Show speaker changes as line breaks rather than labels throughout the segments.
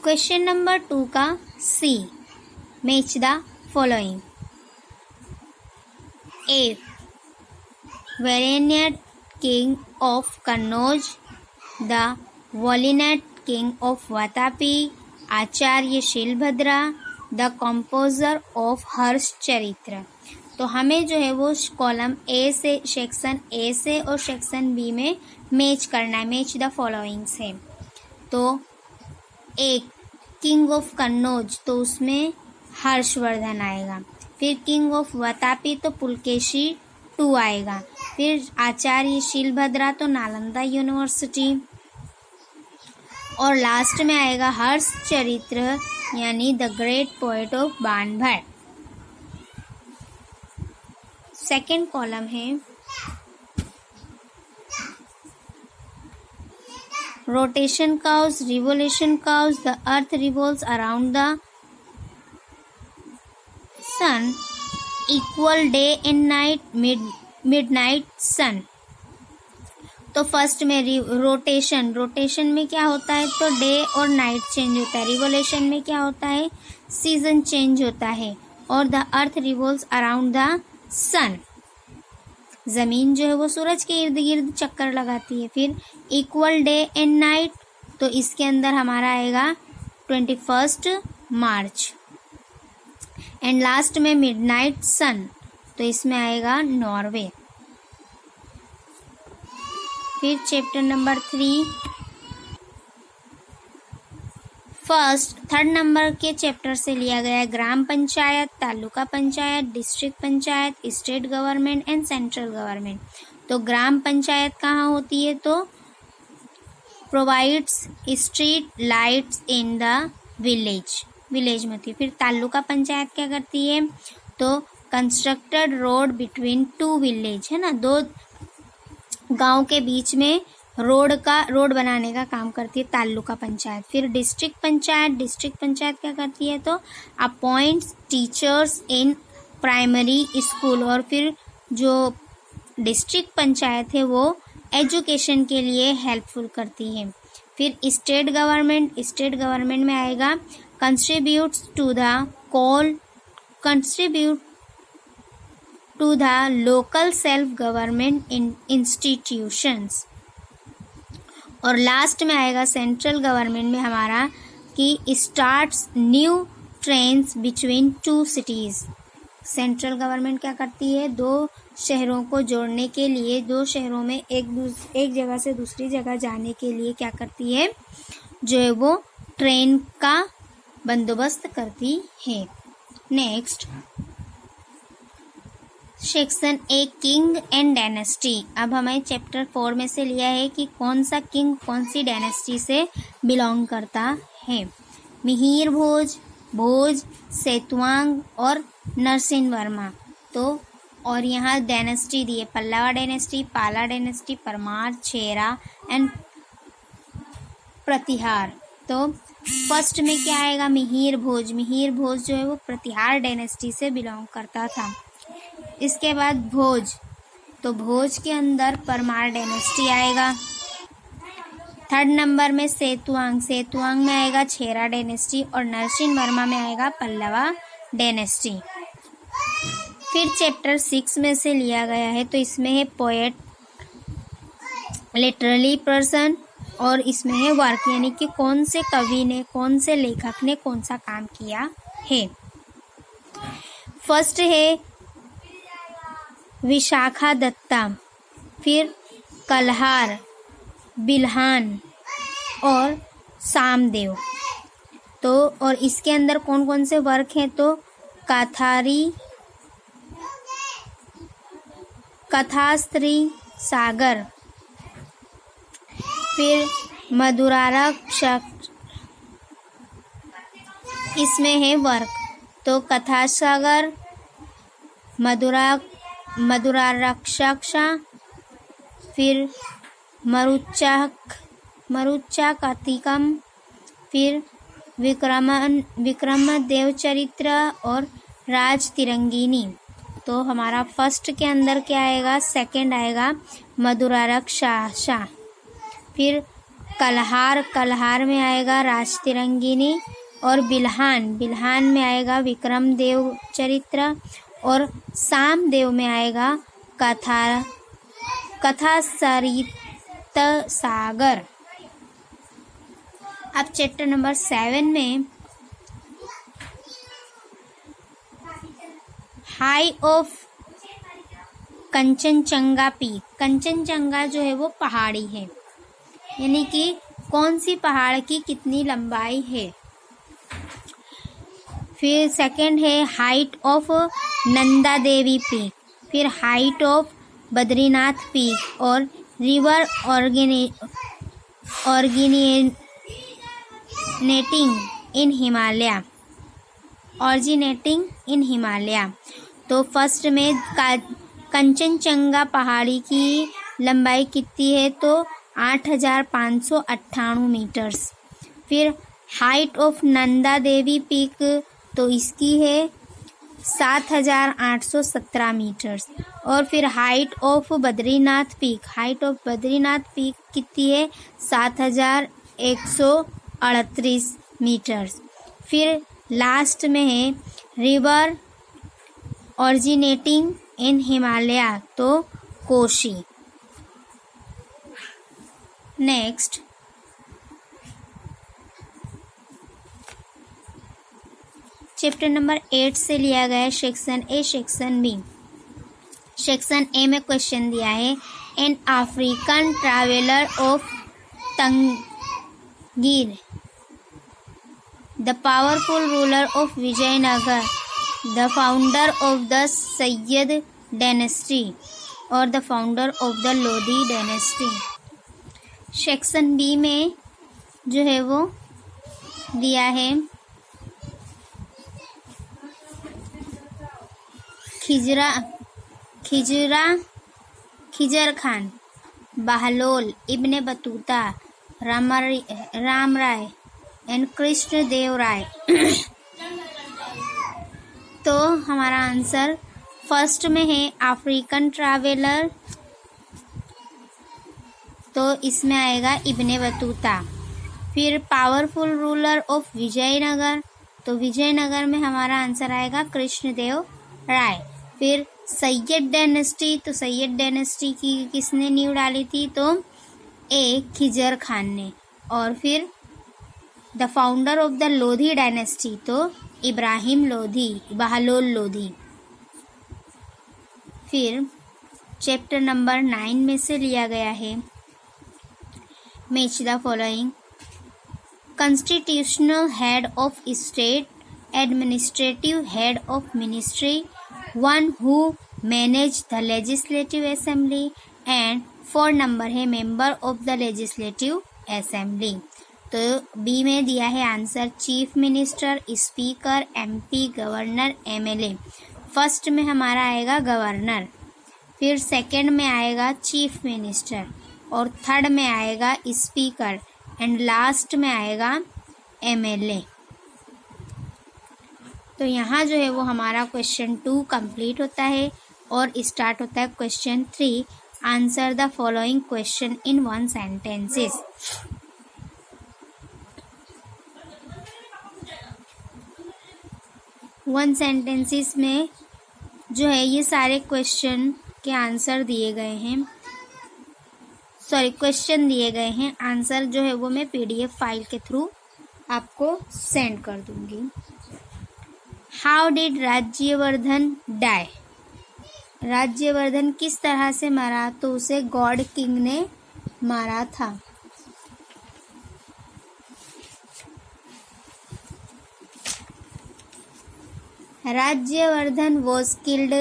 Question number 2 का C, match the following. A, वेरेनियट king of Kannauj, the valiant king of Vatapi, Acharya Shilabhadra, the composer of Harshacharita. तो हमें जो है वो कॉलम ए से, सेक्शन ए से और सेक्शन बी में मैच करना है, मैच द फॉलोइंग से। तो एक किंग ऑफ कन्नौज, तो उसमें हर्षवर्धन आएगा। फिर किंग ऑफ वातापी तो पुलकेशी 2 आएगा। फिर आचार्य शीलभद्रा तो नालंदा यूनिवर्सिटी, और लास्ट में आएगा हर्ष चरित्र यानी the great poet of Banabhatta. Second column है rotation curves, revolution curves, the earth revolves around the sun, equal day and night, midnight sun. तो फर्स्ट में रोटेशन, रोटेशन में क्या होता है, तो डे और नाइट चेंज होता है। रिवोल्यूशन में क्या होता है, सीजन चेंज होता है। और the earth revolves around the sun, जमीन जो है वो सूरज के इर्द गिर्द चक्कर लगाती है। फिर इक्वल डे एंड नाइट, तो इसके अंदर हमारा आएगा 21 मार्च। एंड लास्ट में मिडनाइट सन, तो इसमें आएगा नॉर्वे। फिर chapter number 3, first 3rd number के चैप्टर से लिया गया है gram panchayat, taluka panchayat, district panchayat, state government and central government. तो ग्राम पंचायत कहाँ होती है, तो provides street lights in the village, village में होती है। फिर तालुका पंचायत क्या करती है, तो कंस्ट्रक्टेड रोड बिटवीन 2 विलेज, है ना, 2 गांव के बीच में रोड बनाने का काम करती है तालुका पंचायत। फिर डिस्ट्रिक्ट पंचायत, डिस्ट्रिक्ट पंचायत क्या करती है, तो appoints teachers in primary school. और फिर जो डिस्ट्रिक्ट पंचायत है वो एजुकेशन के लिए हेल्पफुल करती है। फिर स्टेट गवर्नमेंट, स्टेट गवर्नमेंट में आएगा contributes to the local self government institutions. और लास्ट में आएगा सेंट्रल गवर्नमेंट में हमारा कि starts new trains between 2 cities. Central government क्या करती है, 2 शहरों को जोड़ने के लिए, 2 शहरों में एक जगह से दूसरी जगह जाने के लिए क्या करती है, जो है वो ट्रेन का बंदोबस्त करती है। Next section A, king and dynasty. अब हमें चैप्टर 4 में से लिया है कि कौन सा किंग कौन सी डायनेस्टी से बिलोंग करता है। मिहिर भोज, भोज, सेतुवांग और नरसिंह वर्मा। तो और यहाँ डायनेस्टी दी है, पल्लवा डायनेस्टी, पाला डायनेस्टी, परमार, चेरा एंड प्रतिहार। तो फर्स्ट में क्या आएगा, मिहिर भोज। मिहिर भोज जो है वो प्रतिहार डायनेस्टी से बिलोंग करता था। इसके बाद भोज, तो भोज के अंदर परमार डायनेस्टी आएगा। 3rd नंबर में सेतुवांग, सेतुवांग में आएगा चेरा डायनेस्टी और नरसिंह वर्मा में आएगा पल्लवा डायनेस्टी। फिर चैप्टर 6 में से लिया गया है, तो इसमें है पोएट, लिटरली पर्सन, और इसमें है वर्क यानी कि कौन से कवि ने, कौन से लेखक ने कौन सा काम किया है। फर्स्ट है विशाखा दत्ता, फिर कल्हार, बिल्हान और सामदेव। तो और इसके अंदर कौन कौन से वर्क हैं, तो काथारी, कथास्त्री सागर, फिर मधुरारक्षक, इसमें है वर्क, तो कथा सागर, मधुरारक्षसा, फिर मरुच्चा कार्तिकम, फिर विक्रमदेव चरित्र और राज तिरंगिनी। तो हमारा फर्स्ट के अंदर क्या आएगा, सेकंड आएगा मधुरारक्षसा, फिर कलहार में आएगा राज तिरंगिनी, और बिल्हान में आएगा विक्रम देव चरित्र, और सामदेव में आएगा कथा सरित सागर। अब चैप्टर नंबर 7 में high of Kanchenjunga peak. Kanchenjunga जो है वो पहाड़ी है, यानी कि कौन सी पहाड़ की कितनी लंबाई है। फिर सेकंड है height of Nanda Devi peak, फिर हाइट ऑफ बद्रीनाथ पीक, और रिवर ऑर्गेनिनेटिंग इन हिमालय। तो फर्स्ट में कंचनजंगा पहाड़ी की लंबाई कितनी है, तो 8,598 मीटर्स। फिर height of Nanda Devi peak तो इसकी है 7,817 मीटर्स। और फिर हाइट ऑफ बद्रीनाथ पीक कितनी है, 7,138 मीटर्स। फिर लास्ट में है रिवर ऑरिजिनेटिंग इन हिमालय, तो कोशी। नेक्स्ट चैप्टर नंबर 8 से लिया गया है section A, section B. Section A में क्वेश्चन दिया है, an African traveller of Tangier, the powerful ruler of Vijayanagar, the founder of the Sayyid dynasty, और the founder of the Lodhi dynasty. Section B में जो है वो दिया है Khizr Khan, Bahlol, Ibn Battuta, Ram Rai and Krishna Dev Rai. तो हमारा आंसर फर्स्ट में है अफ्रीकन ट्रैवलर, तो इसमें आएगा इब्ने बतूता। फिर पावरफुल रूलर ऑफ विजयनगर, तो विजयनगर में हमारा आंसर आएगा कृष्णदेव राय। फिर सैयद डायनेस्टी, तो सैयद डायनेस्टी की किसने नींव डाली थी, तो खिजर खान ने। और फिर the founder of the Lodhi dynasty, तो इब्राहिम लोधी, बहलोल लोधी। फिर चैप्टर नंबर 9 में से लिया गया है match the following, constitutional head of state, administrative head of ministry, one who manage the legislative assembly, and 4 number है member of the legislative assembly. तो B में दिया है answer chief minister, speaker, MP, governor, MLA. First में हमारा आएगा governor, फिर second में आएगा चीफ मिनिस्टर, और थर्ड में आएगा स्पीकर, एंड लास्ट में आएगा एमएलए। तो यहाँ जो है वो हमारा क्वेश्चन 2 कंप्लीट होता है और स्टार्ट होता है question 3, answer the following question in 1 sentences. One sentences में जो है ये सारे क्वेश्चन के आंसर दिए गए हैं, क्वेश्चन दिए गए हैं, आंसर जो है वो मैं पीडीएफ फाइल के थ्रू आपको सेंड कर दूंगी। How did Rajyavardhan die, Rajyavardhan किस तरह से मरा, तो उसे गॉड किंग ने मारा था। Rajyavardhan was killed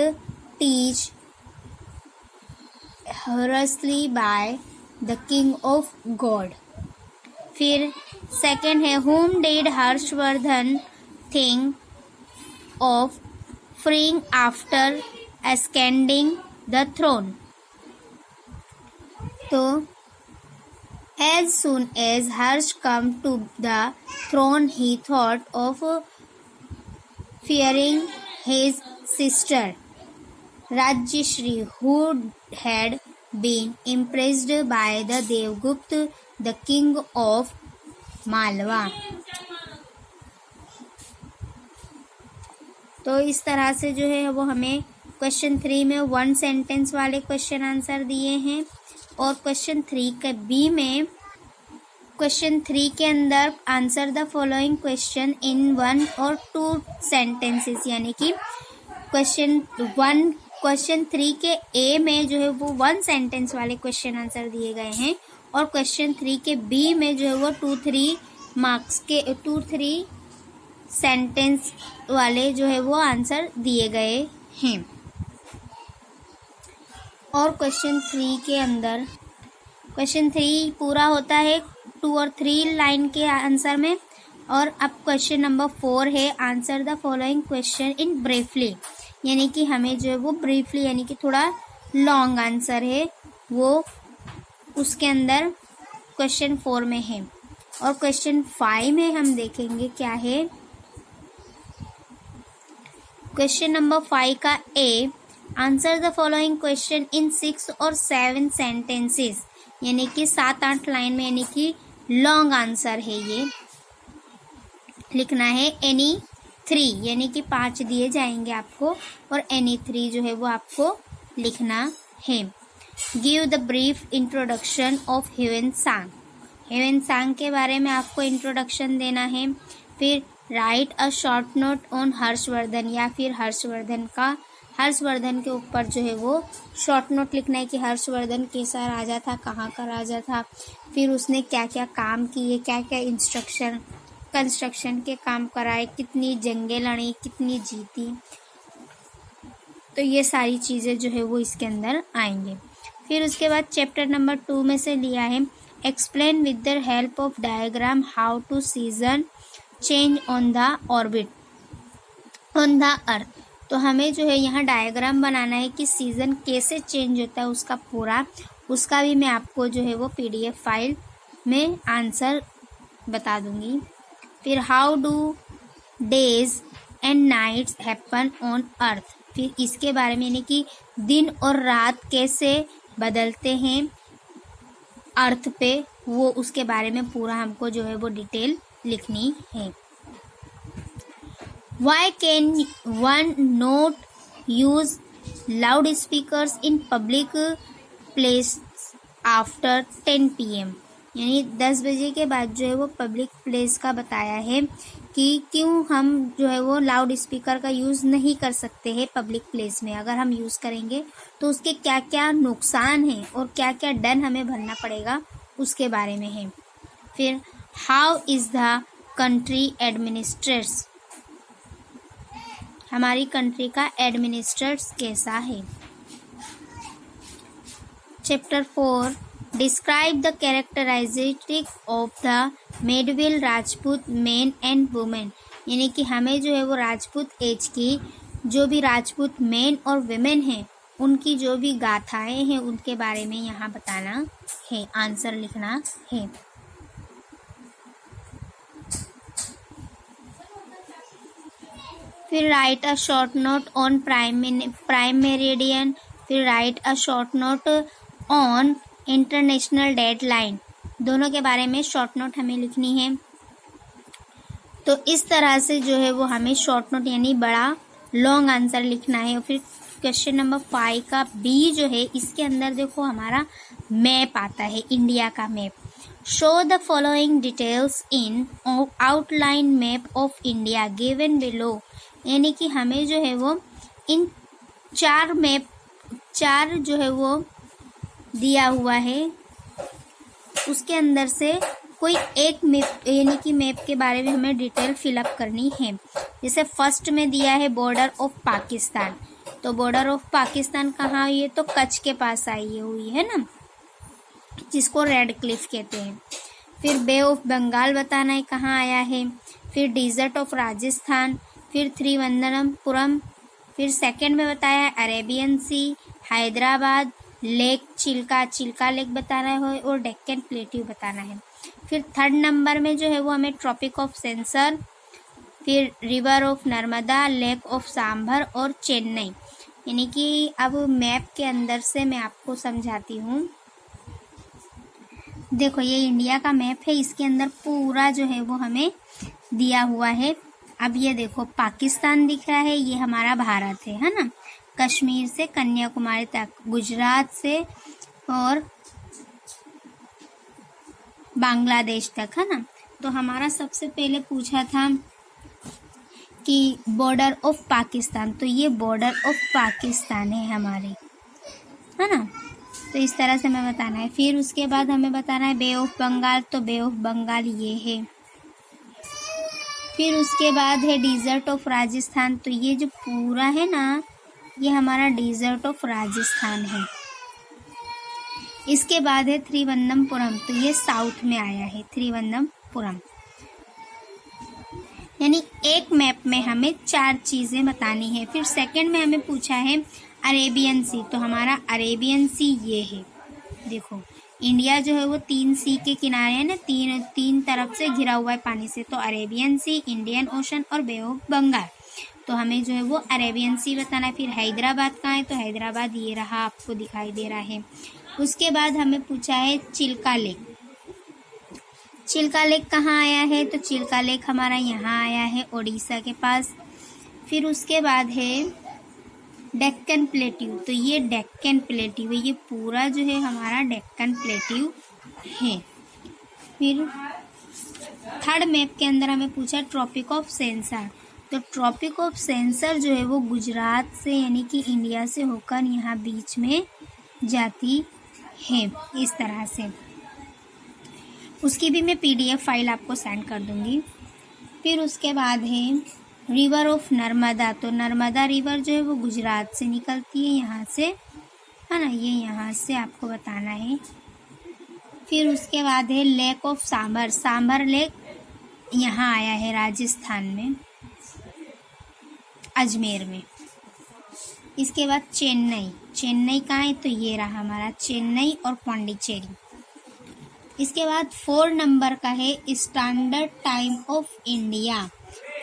horribly by the king of God। फिर सेकंड है whom did Harshvardhan think of freeing after ascending the throne। तो as soon as Harsh come to the throne he thought of fearing his sister Rajyashree, who had been impressed by the Devgupta the king of Malwa. तो इस तरह से जो है वो हमें question 3 में 1 सेंटेंस वाले क्वेश्चन आंसर दिए हैं, और क्वेश्चन 3 के बी में क्वेश्चन 3 के अंदर आंसर द फॉलोइंग क्वेश्चन इन 1 और 2 सेंटेंसेस, यानी कि क्वेश्चन 3 के ए में जो है वो 1 सेंटेंस वाले क्वेश्चन आंसर दिए गए हैं, और क्वेश्चन 3 के बी में जो है वो 2-3 मार्क्स के 2-3 सेंटेंस वाले जो है वो आंसर दिए गए हैं। और क्वेश्चन 3 के अंदर क्वेश्चन 3 पूरा होता है 2 और 3 लाइन के आंसर में। और अब क्वेश्चन नंबर 4 है answer the following question in briefly, यानी कि हमें जो है वो ब्रीफली यानी कि थोड़ा लॉन्ग आंसर है वो उसके अंदर क्वेश्चन 4 में है। और क्वेश्चन 5 में हम देखेंगे क्या है। क्वेश्चन नंबर 5 का A, answer the following question in 6 और 7 सेंटेंसेस, यानी कि 7-8 लाइन में, यानी कि लॉन्ग आंसर है ये। लिखना है एनी 3, यानी कि 5 दिए जाएंगे आपको, और एनी 3 जो है वो आपको लिखना है। Give the brief introduction of Hiuen सांग, ह्यूएन सांग के बारे में आपको इंट्रोडक्शन देना है। फिर write a short note on Harshvardhan, या फिर हर्षवर्धन के ऊपर जो है वो शॉर्ट नोट लिखना है कि हर्षवर्धन कैसा राजा था, कहाँ का राजा था, फिर उसने क्या क्या काम किए, क्या क्या कंस्ट्रक्शन के काम कराए, कितनी जंगें लड़ी, कितनी जीती, तो ये सारी चीज़ें जो है वो इसके अंदर आएंगे। फिर उसके बाद चैप्टर नंबर 2 में से लिया है explain with the help of diagram how to season change on the orbit on the earth. तो हमें जो है यहाँ डायग्राम बनाना है कि सीजन कैसे चेंज होता है उसका पूरा, उसका भी मैं आपको जो है वो PDF फाइल में आंसर बता दूंगी। फिर how do days and nights happen on earth, फिर इसके बारे में, यानी कि दिन और रात कैसे बदलते हैं अर्थ पे, वो उसके बारे में पूरा हमको जो है वो डिटेल लिखनी है। Why can one not use loudspeakers in public place after 10 PM, यानी 10 बजे के बाद जो है वो पब्लिक प्लेस का बताया है कि क्यों हम जो है वो लाउड स्पीकर का यूज़ नहीं कर सकते हैं पब्लिक प्लेस में। अगर हम यूज़ करेंगे तो उसके क्या क्या नुकसान हैं और क्या क्या दंड हमें भरना पड़ेगा उसके बारे में है। फिर how is the country administrates, हमारी कंट्री का एडमिनिस्ट्रेट्स कैसा है। Chapter 4 describe the characteristic of the medieval Rajput man and women, यानी कि हमें जो है वो राजपूत एज की जो भी राजपूत मैन और वुमेन हैं उनकी जो भी गाथाएं हैं उनके बारे में यहाँ बताना है, आंसर लिखना है। फिर write a short note on prime meridian, फिर write a short note on international dateline, दोनों के बारे में शॉर्ट नोट हमें लिखनी है। तो इस तरह से जो है वो हमें शॉर्ट नोट यानी बड़ा लॉन्ग आंसर लिखना है। और फिर क्वेश्चन नंबर 5 का बी जो है इसके अंदर देखो हमारा मैप आता है, इंडिया का map. Show the following details in outline map of India given below, यानी कि हमें जो है वो इन चार जो है वो दिया हुआ है उसके अंदर से कोई एक मैप यानी कि मैप के बारे में हमें डिटेल फिलअप करनी है। जैसे फर्स्ट में दिया है बॉर्डर ऑफ पाकिस्तान, तो बॉर्डर ऑफ पाकिस्तान कहाँ हुई है, तो कच्छ के पास आई हुई है ना, जिसको रेड क्लिफ कहते हैं। फिर बे ऑफ बंगाल बताना है कहाँ आया है। फिर डिजर्ट ऑफ राजस्थान, फिर त्रिवंदनपुरम, फिर सेकंड में बताया है अरेबियन सी, हैदराबाद, लेक चिल्का लेक बताना है और डेक्कन प्लेट्यू बताना है। फिर थर्ड नंबर में जो है वो हमें ट्रॉपिक ऑफ सेंसर, फिर river of Narmada, lake of sambar और चेन्नई। यानी कि अब मैप के अंदर से मैं आपको समझाती हूँ। देखो ये इंडिया का मैप है, इसके अंदर पूरा जो है वो हमें दिया हुआ है। अब ये देखो पाकिस्तान दिख रहा है, ये हमारा भारत है ना। कश्मीर से कन्याकुमारी तक, गुजरात से और बांग्लादेश तक, है ना। तो हमारा सबसे पहले पूछा था कि बॉर्डर ऑफ पाकिस्तान, तो ये बॉर्डर ऑफ पाकिस्तान है हमारे, है ना। तो इस तरह से हमें बताना है। फिर उसके बाद हमें बताना है बे ऑफ बंगाल, तो बे ऑफ बंगाल ये है। फिर उसके बाद है डिजर्ट ऑफ राजस्थान, तो ये जो पूरा है ना, ये हमारा डिजर्ट ऑफ राजस्थान है। इसके बाद है त्रिवंदमपुरम, तो ये साउथ में आया है त्रिवंदमपुरम। यानी एक मैप में हमें 4 चीज़ें बतानी है। फिर सेकंड में हमें पूछा है अरेबियन सी, तो हमारा अरेबियन सी ये है। देखो इंडिया जो है वो 3 सी के किनारे है ना, तीन तरफ से घिरा हुआ है पानी से। तो अरेबियन सी, इंडियन ओशन और बे ऑफ बंगाल, तो हमें जो है वो अरेबियन सी बताना है। फिर हैदराबाद कहाँ है, तो हैदराबाद ये रहा, आपको दिखाई दे रहा है। उसके बाद हमें पूछा है चिल्का लेक। चिल्का लेक कहाँ आया है, तो चिल्का लेक हमारा यहाँ आया है उड़ीसा के पास। फिर उसके बाद है डेक्कन प्लेट्यू, तो ये डेक्कन प्लेट्यू है, ये पूरा जो है हमारा डेक्कन प्लेट्यू है। फिर थर्ड मैप के अंदर हमें पूछा ट्रॉपिक ऑफ सेंसर, तो ट्रॉपिक ऑफ सेंसर जो है वो गुजरात से यानी कि इंडिया से होकर यहाँ बीच में जाती है, इस तरह से। उसकी भी मैं PDF फाइल आपको सेंड कर दूंगी। फिर उसके बाद है रिवर ऑफ नर्मदा, तो नर्मदा रिवर जो है वो गुजरात से निकलती है यहाँ से, है ना, ये यहाँ से आपको बताना है। फिर उसके बाद है lake of sambar, sambar lake यहाँ आया है राजस्थान में, अजमेर में। इसके बाद चेन्नई, चेन्नई कहाँ है, तो ये रहा हमारा चेन्नई और पौंडीचेरी। इसके बाद 4 नंबर का है standard time of India,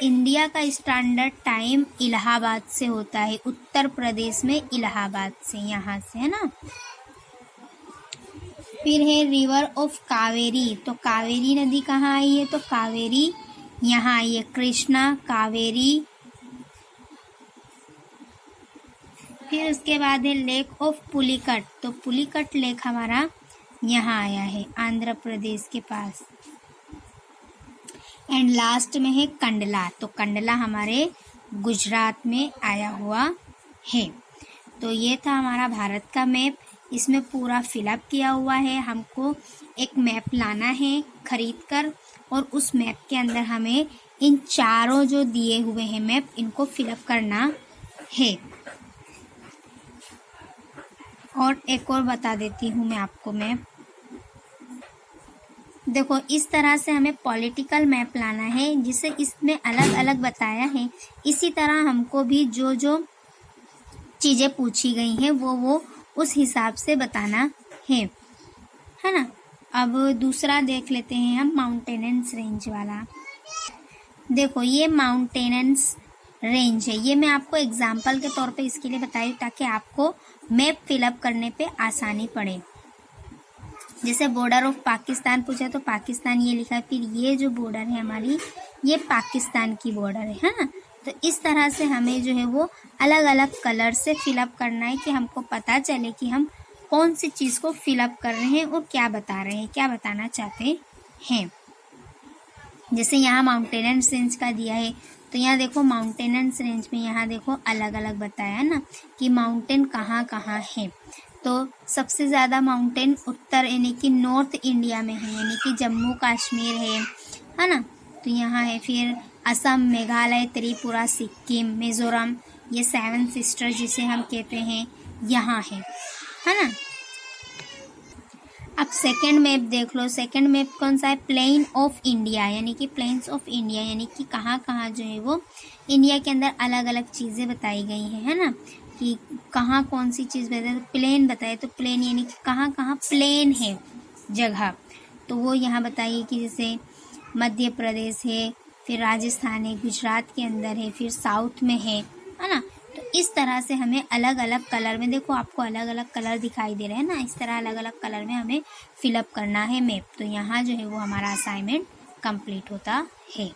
India का स्टैंडर्ड टाइम इलाहाबाद से होता है, उत्तर प्रदेश में इलाहाबाद से, यहाँ से, है ना। फिर है रिवर ऑफ कावेरी, तो कावेरी नदी कहाँ आई है, तो कावेरी यहाँ आई है, कृष्णा कावेरी। फिर उसके बाद है लेक ऑफ पुलिकट, तो पुलिकट लेक हमारा यहाँ आया है आंध्र प्रदेश के पास। एंड लास्ट में है कंडला, तो कंडला हमारे गुजरात में आया हुआ है। तो ये था हमारा भारत का मैप, इसमें पूरा फिलअप किया हुआ है। हमको एक मैप लाना है खरीद कर, और उस मैप के अंदर हमें इन चारों जो दिए हुए हैं मैप, इनको फिलअप करना है। और एक और बता देती हूँ मैं आपको मैप। देखो इस तरह से हमें पॉलिटिकल मैप लाना है, जिसे इसमें अलग अलग बताया है। इसी तरह हमको भी जो जो चीज़ें पूछी गई हैं वो उस हिसाब से बताना है ना। अब दूसरा देख लेते हैं हम, माउंटेनेंस रेंज वाला। देखो ये माउंटेनेंस रेंज है, ये मैं आपको एग्जाम्पल के तौर पे इसके लिए बताई ताकि आपको मैप फिलअप करने पे आसानी पड़े। जैसे बॉर्डर ऑफ पाकिस्तान पूछा तो पाकिस्तान ये लिखा है, फिर ये जो बॉर्डर है हमारी, ये पाकिस्तान की बॉर्डर है ना। तो इस तरह से हमें जो है वो अलग अलग कलर से फिलअप करना है कि हमको पता चले कि हम कौन सी चीज़ को फिलअप कर रहे हैं और क्या बता रहे हैं, क्या बताना चाहते हैं। जैसे यहाँ माउंटेनेंस रेंज का दिया है, तो यहाँ देखो माउंटेनेंस रेंज में यहाँ देखो अलग अलग बताया ना कि माउंटेन कहाँ कहाँ है। तो सबसे ज़्यादा माउंटेन उत्तर यानी कि नॉर्थ इंडिया में है, यानी कि जम्मू कश्मीर है ना। तो यहाँ है फिर असम, मेघालय, त्रिपुरा, सिक्किम, मिजोरम, ये 7 सिस्टर जिसे हम कहते हैं यहाँ है ना। अब सेकंड मैप देख लो। सेकंड मैप कौन सा है, प्लेन ऑफ इंडिया, यानी कि प्लेन्स ऑफ इंडिया, यानी कि कहाँ कहाँ जो है वो इंडिया के अंदर अलग अलग चीज़ें बताई गई हैं, है ना, कि कहाँ कौन सी चीज़ बताए। तो प्लेन बताए, तो प्लेन यानी कि कहाँ कहाँ प्लेन है जगह, तो वो यहाँ बताइए कि जैसे मध्य प्रदेश है, फिर राजस्थान है, गुजरात के अंदर है, फिर साउथ में है ना। तो इस तरह से हमें अलग अलग कलर में, देखो आपको अलग अलग कलर दिखाई दे रहे हैं ना, इस तरह अलग अलग कलर में हमें फिलअप करना है मैप। तो यहाँ जो है वो हमारा असाइनमेंट कंप्लीट होता है।